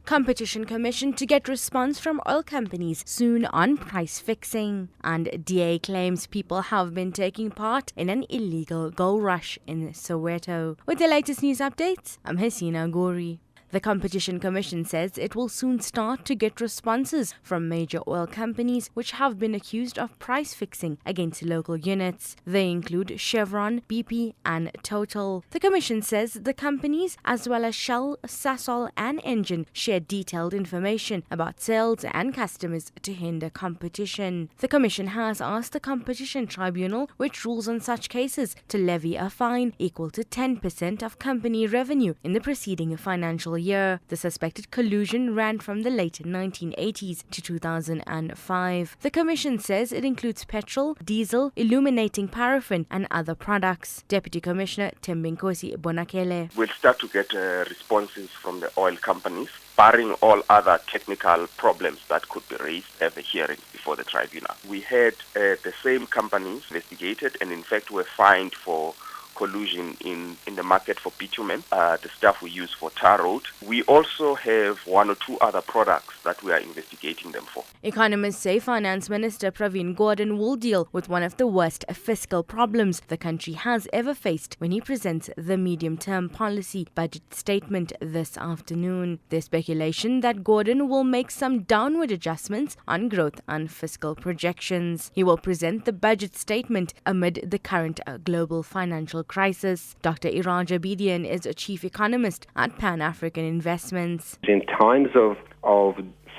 Competition Commission to get response from oil companies soon on price fixing. And DA claims people have been taking part in an illegal gold rush in Soweto. With the latest news updates, I'm Hasina Gori. The Competition Commission says it will soon start to get responses from major oil companies which have been accused of price fixing against local units. They include Chevron, BP and Total. The Commission says the companies, as well as Shell, Sasol and Engine, share detailed information about sales and customers to hinder competition. The Commission has asked the Competition Tribunal, which rules on such cases, to levy a fine equal to 10% of company revenue in the preceding financial year. The suspected collusion ran from the late 1980s to 2005. The Commission says it includes petrol, diesel, illuminating paraffin and other products. Deputy Commissioner Tembinkosi Bonakele. We'll start to get responses from the oil companies, barring all other technical problems that could be raised at the hearing before the tribunal. We had the same companies investigated and in fact were fined for collusion in the market for bitumen, the stuff we use for tar road. We also have one or two other products that we are investigating them for. Economists say Finance Minister Pravin Gordhan will deal with one of the worst fiscal problems the country has ever faced when he presents the medium-term policy budget statement this afternoon. There's speculation that Gordhan will make some downward adjustments on growth and fiscal projections. He will present the budget statement amid the current global financial crisis. Dr. Iraja Bidian is a chief economist at Pan-African Investments. In times of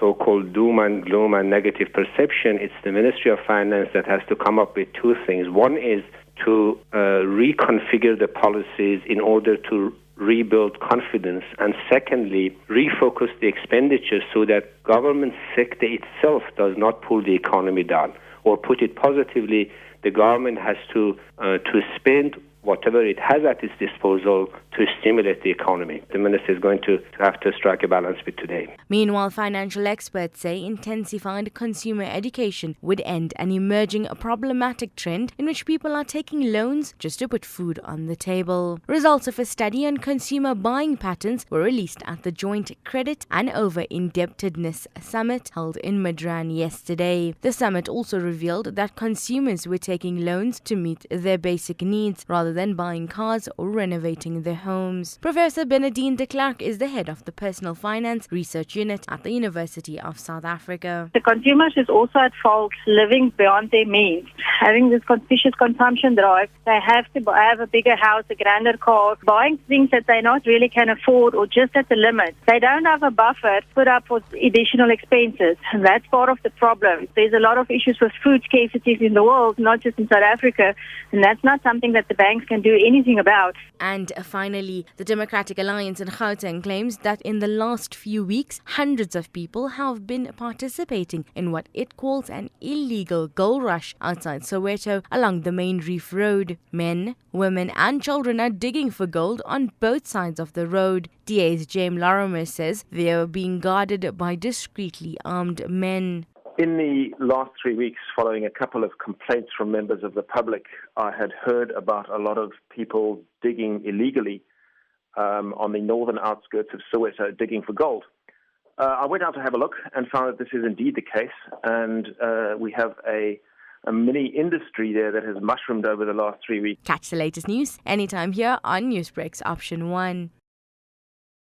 so-called doom and gloom and negative perception, it's the Ministry of Finance that has to come up with two things. One is to reconfigure the policies in order to rebuild confidence, and secondly, refocus the expenditure so that government sector itself does not pull the economy down. Or put it positively, the government has to spend whatever it has at its disposal to stimulate the economy. The minister is going to have to strike a balance with today. Meanwhile, financial experts say intensified consumer education would end an emerging problematic trend in which people are taking loans just to put food on the table. Results of a study on consumer buying patterns were released at the Joint Credit and Over-Indebtedness Summit held in Midrand yesterday. The summit also revealed that consumers were taking loans to meet their basic needs rather than buying cars or renovating their homes. Professor Benedine de Klerk is the head of the Personal Finance Research Unit at the University of South Africa. The consumers is also at fault living beyond their means, having this conspicuous consumption drive. They have to have a bigger house, a grander car, buying things that they not really can afford or just at the limit. They don't have a buffer put up for additional expenses, and that's part of the problem. There's a lot of issues with food scarcities in the world, not just in South Africa, and that's not something that the banks can do anything about. And finally, the Democratic Alliance in Gauteng claims that in the last few weeks, hundreds of people have been participating in what it calls an illegal gold rush outside Soweto along the main reef road. Men, women and children are digging for gold on both sides of the road. DA's James Lorimer says they are being guarded by discreetly armed men. In the last 3 weeks, following a couple of complaints from members of the public, I had heard about a lot of people digging illegally on the northern outskirts of Soweto, digging for gold. I went out to have a look and found that this is indeed the case, and we have a mini industry there that has mushroomed over the last 3 weeks. Catch the latest news anytime here on Newsbreak's Option 1.